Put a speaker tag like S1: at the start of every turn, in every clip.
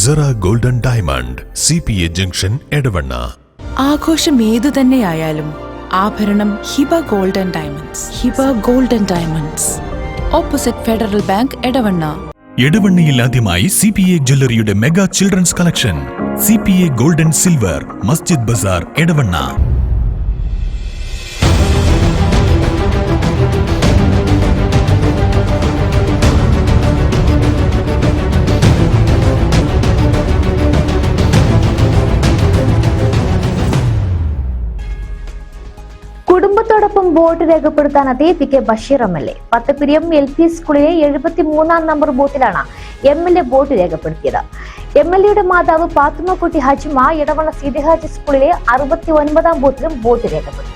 S1: Cera golden diamond CPA junction Edavanna.
S2: ആഘോഷം ഏതു തന്നെയായാലും ആഭരണം Hiba golden diamonds. Hiba golden diamonds, opposite Federal Bank, Edavanna.
S3: എടവണ്ണയിൽ ആദ്യമായി CPA ജ്വല്ലറിയുടെ mega children's collection. CPA golden silver, Masjid Bazar, Edavanna.
S4: കുടുംബത്തോടൊപ്പം വോട്ട് രേഖപ്പെടുത്താനെത്തി PK ബഷീർ MLA. പത്തപ്പിരിയം LP സ്കൂളിലെ 73-ാം നമ്പർ ബൂത്തിലാണ് MLA വോട്ട് രേഖപ്പെടുത്തിയത്. MLAയുടെ മാതാവ് പാത്തുമ്മക്കുട്ടി ഹജ്മ എടവണ്ണ സീതി ഹാജി സ്കൂളിലെ 69-ാം ബൂത്തിലും വോട്ട് രേഖപ്പെടുത്തി.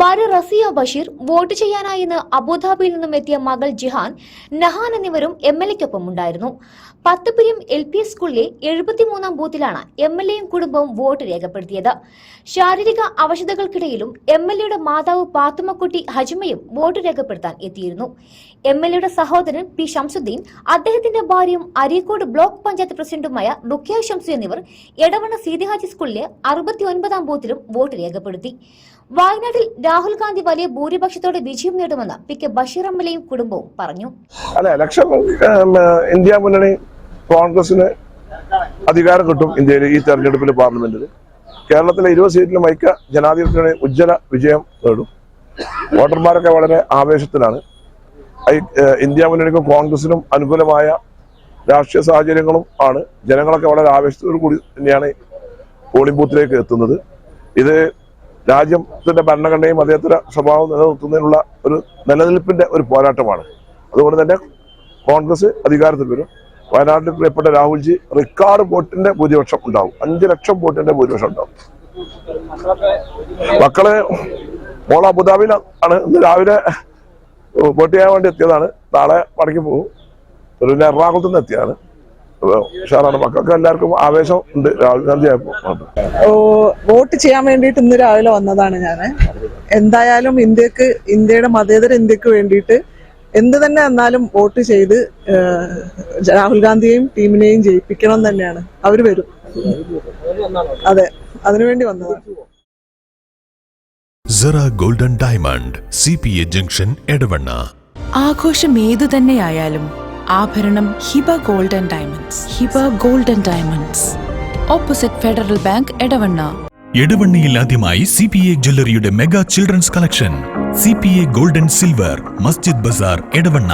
S4: ഭാര്യ റസിയ ബഷീർ, വോട്ട് ചെയ്യാനായിന്ന് അബുദാബിയിൽ നിന്നും എത്തിയ മകൾ ജിഹാൻ, നഹാൻ എന്നിവരും MLAയ്ക്കൊപ്പം ഉണ്ടായിരുന്നു. പത്തപ്പിരിയം LP സ്കൂളിലെ 73-ാം ബൂത്തിലാണ് MLAയും കുടുംബവും വോട്ട് രേഖപ്പെടുത്തിയത്. ശാരീരിക അവശതകൾക്കിടയിലും MLAയുടെ മാതാവ് പാത്തുമ്മക്കുട്ടി ഹജ്മയും വോട്ട് രേഖപ്പെടുത്താൻ എത്തിയിരുന്നു. MLAയുടെ സഹോദരൻ P ഷംസുദ്ദീൻ, അദ്ദേഹത്തിന്റെ ഭാര്യയും അരീക്കോട് ബ്ലോക്ക് പഞ്ചായത്ത് പ്രസിഡന്റുമായ റുഖിയ ഷംസു എന്നിവർ എടവണ്ണ സീതി ഹാജി സ്കൂളിലെ 69-ാം ബൂത്തിലും വോട്ട് രേഖപ്പെടുത്തി. വയനാട്ടിൽ രാഹുൽ ഗാന്ധി വലിയ ഭൂരിപക്ഷത്തോടെ വിജയം നേടുമെന്ന് PK ബഷീർ MLAയും കുടുംബവും പറഞ്ഞു.
S5: ഇന്ത്യ മുന്നണി കോൺഗ്രസിന് അധികാരം കിട്ടും ഇന്ത്യയിൽ ഈ തെരഞ്ഞെടുപ്പിൽ. പാർലമെന്റിൽ കേരളത്തിലെ 20 സീറ്റിലും ഐക്യ ജനാധിപത്യത്തിന് ഉജ്ജ്വല വിജയം നേടും. വോട്ടർമാരൊക്കെ വളരെ ആവേശത്തിലാണ്. ഇന്ത്യ മുന്നണിക്കും കോൺഗ്രസിനും അനുകൂലമായ രാഷ്ട്രീയ സാഹചര്യങ്ങളും ആണ്. ജനങ്ങളൊക്കെ വളരെ ആവേശത്തോടു കൂടി തന്നെയാണ് പോളിംഗ് ബൂത്തിലേക്ക് എത്തുന്നത്. ഇത് രാജ്യത്തിന്റെ ഭരണഘടനയും അദ്ദേഹത്തിന്റെ സ്വഭാവം നിലനിർത്തുന്നതിനുള്ള ഒരു നിലനിൽപ്പിന്റെ ഒരു പോരാട്ടമാണ്. അതുകൊണ്ട് തന്നെ കോൺഗ്രസ് അധികാരത്തിൽ വരും. വയനാട്ടിൽ പ്രിയപ്പെട്ട രാഹുൽജി റെക്കോർഡ് വോട്ടിന്റെ ഭൂരിപക്ഷം ഉണ്ടാവും. 5 ലക്ഷം വോട്ടിന്റെ ഭൂരിപക്ഷം ഉണ്ടാവും. മക്കള് മോൾ അബുദാബിയിലാണ്. ഇന്ന് രാവിലെ വോട്ട് ചെയ്യാൻ വേണ്ടി എത്തിയതാണ്. നാളെ മടങ്ങി പോകും. പിന്നെ എറണാകുളത്ത് നിന്ന് എത്തിയതാണ്. ഉഷാറാണ്. മക്കൾക്ക് എല്ലാവർക്കും ആവേശം ഉണ്ട്. രാഹുൽ ഗാന്ധി
S6: വോട്ട് ചെയ്യാൻ വേണ്ടിയിട്ട് ഇന്ന് രാവിലെ വന്നതാണ് ഞാൻ. എന്തായാലും ഇന്ത്യയുടെ മതേതര ഇന്ത്യക്ക് വേണ്ടിയിട്ട് എന്ത് തന്നെ എന്നാലും വോട്ട് ചെയ്ത് രാഹുൽ ഗാന്ധിയെയും ടീമിനെയും ജയിപ്പിക്കണം തന്നെയാണ്. അവര് വരും. അതെ, അതിനുവേണ്ടി വന്നതാണ്.
S1: Sera golden diamond CPA junction Edavanna.
S2: ആഘോഷം ഏതു തന്നെയായാലും ആഭരണം Hiba golden diamonds. Hiba golden diamonds, opposite Federal Bank, Edavanna.
S3: എടവണ്ണയിൽ ആദ്യമായി CPA ജ്വല്ലറിയുടെ mega children's collection. CPA golden silver, Masjid Bazar, Edavanna.